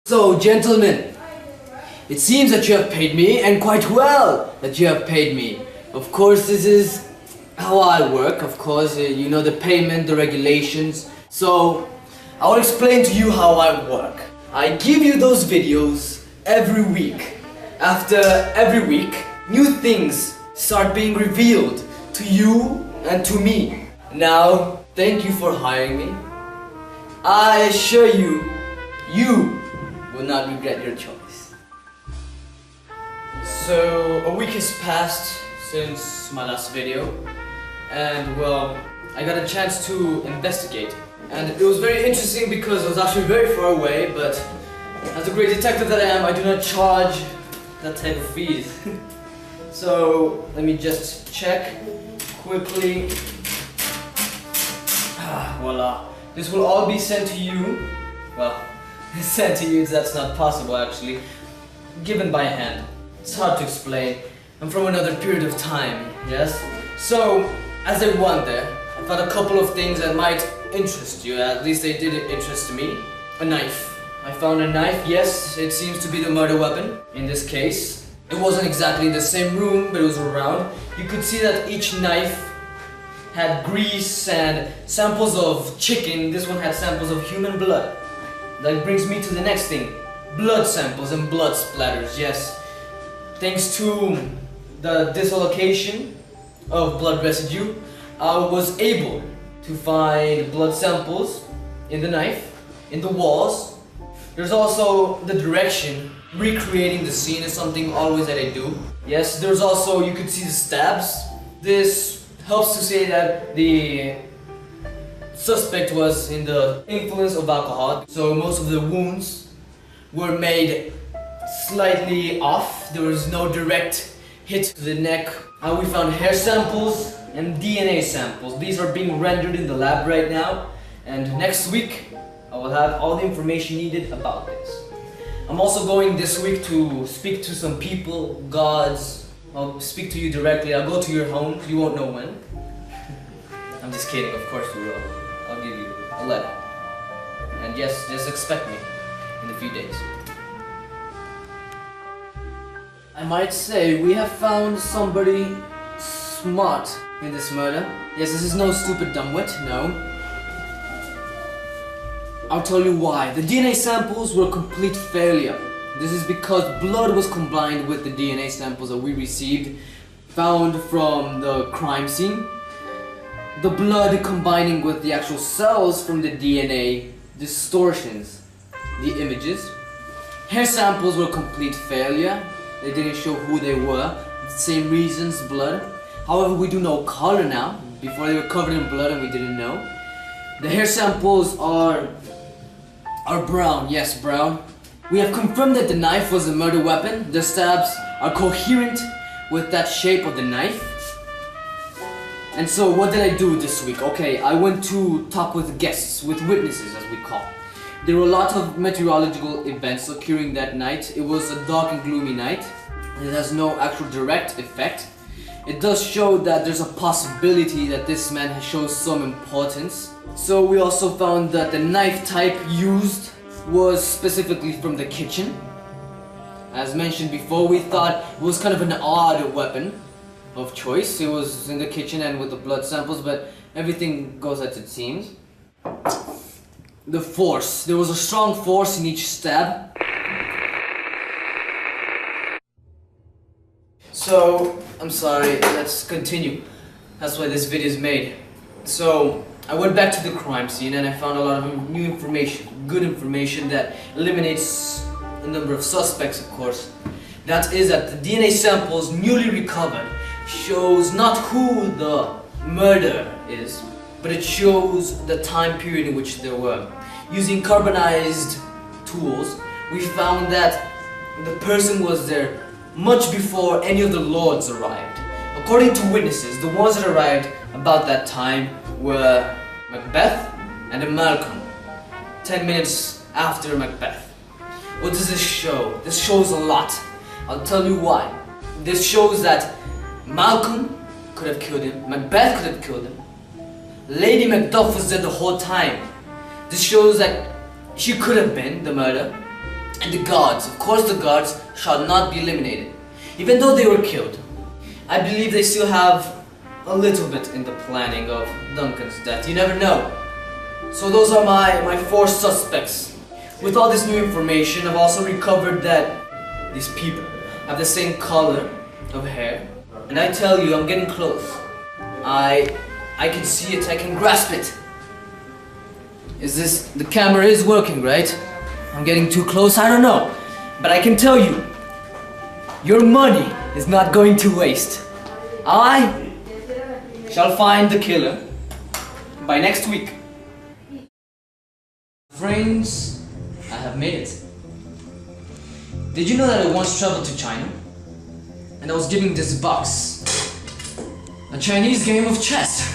So, gentlemen, it seems that you have paid me, and quite well that you have paid me. Of course, this is how I work, of course, you know the payment, the regulations. So, I will explain to you how I work. I give you those videos every week. After every week, new things start being revealed to you and to me. Now, thank you for hiring me. I assure you, you will not regret your choice. So, a week has passed since my last video, and well, I got a chance to investigate. And it was very interesting because it was actually very far away, but as a great detective that I am, I do not charge that type of fees. So, let me just check quickly. Voila. This will all be sent to you. Well, sent to you, that's not possible actually. Given by hand. It's hard to explain. I'm from another period of time, yes? So, as I went there, I found a couple of things that might interest you. At least they did interest me. A knife. I found a knife, yes, it seems to be the murder weapon in this case. It wasn't exactly in the same room, but it was around. You could see that each knife had grease and samples of chicken. This one had samples of human blood. That brings me to the next thing. Blood samples and blood splatters, yes. Thanks to the dislocation of blood residue, I was able to find blood samples in the knife, in the walls. There's also the direction. Recreating the scene is something always that I do. Yes, there's also, you could see the stabs. This helps to say that the suspect was in the influence of alcohol. So most of the wounds were made slightly off. There was no direct hit to the neck. We found hair samples and DNA samples. These are being rendered in the lab right now. And next week, I will have all the information needed about this. I'm also going this week to speak to some people, gods. I'll speak to you directly. I'll go to your home. You won't know when. I'm just kidding, of course we will. I'll give you a letter. And yes, just expect me in a few days. I might say we have found somebody smart in this murder. Yes, this is no stupid dumbwit, no. I'll tell you why. The DNA samples were a complete failure. This is because blood was combined with the DNA samples that we received, found from the crime scene. The blood combining with the actual cells from the DNA distortions the images. Hair samples were a complete failure. They didn't show who they were. The same reasons, blood. However, we do know color now. Before they were covered in blood and we didn't know. The hair samples are brown, yes, brown. We have confirmed that the knife was a murder weapon. The stabs are coherent with that shape of the knife. And so what did I do this week? Okay, I went to talk with guests, with witnesses as we call. There were a lot of meteorological events occurring that night. It was a dark and gloomy night. It has no actual direct effect. It does show that there's a possibility that this man has shown some importance. So we also found that the knife type used was specifically from the kitchen. As mentioned before, we thought it was kind of an odd weapon of choice. It was in the kitchen and with the blood samples, but everything goes as it seems. The force. There was a strong force in each stab. So, I'm sorry, let's continue. That's why this video is made. So, I went back to the crime scene and I found a lot of new information, good information that eliminates a number of suspects, of course. That is that the DNA samples newly recovered shows not who the murderer is, but it shows the time period in which they were. Using carbonized tools, we found that the person was there much before any of the lords arrived. According to witnesses, the ones that arrived about that time were Macbeth and Malcolm, 10 minutes after Macbeth. What does this show? This shows a lot. I'll tell you why. This shows that Malcolm could have killed him, Macbeth could have killed him, Lady Macduff was there the whole time. This shows that she could have been the murderer. And the gods, of course the gods, shall not be eliminated, even though they were killed. I believe they still have a little bit in the planning of Duncan's death. You never know. So those are my 4 suspects. With all this new information, I've also recovered that these people have the same color of hair. And I tell you, I'm getting close. I can see it, I can grasp it. The camera is working, right? I'm getting too close, I don't know. But I can tell you, your money is not going to waste. I shall find the killer by next week. Friends, I have made it. Did you know that I once traveled to China? And I was given this box. A Chinese game of chess.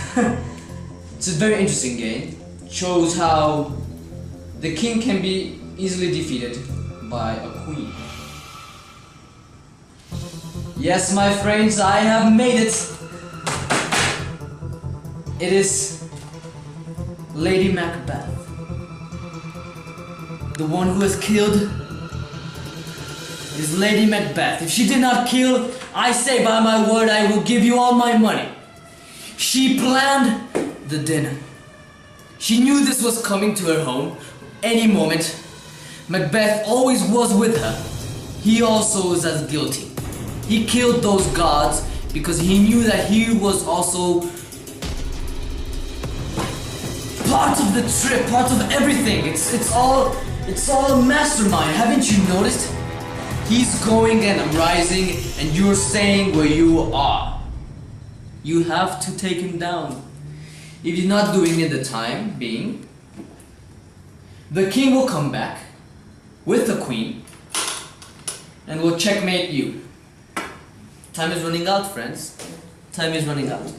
It's a very interesting game. It shows how the king can be easily defeated by a queen. Yes, my friends, I have made it. It is Lady Macbeth. The one who has killed is Lady Macbeth. If she did not kill, I say by my word, I will give you all my money. She planned the dinner. She knew this was coming to her home any moment. Macbeth always was with her. He also is as guilty. He killed those gods because he knew that he was also part of the trip, part of everything. It's all a mastermind. Haven't you noticed? He's going and I'm rising, and you're staying where you are. You have to take him down. If you're not doing it the time being, the king will come back with the queen and will checkmate you. Time is running out, friends. Time is running out.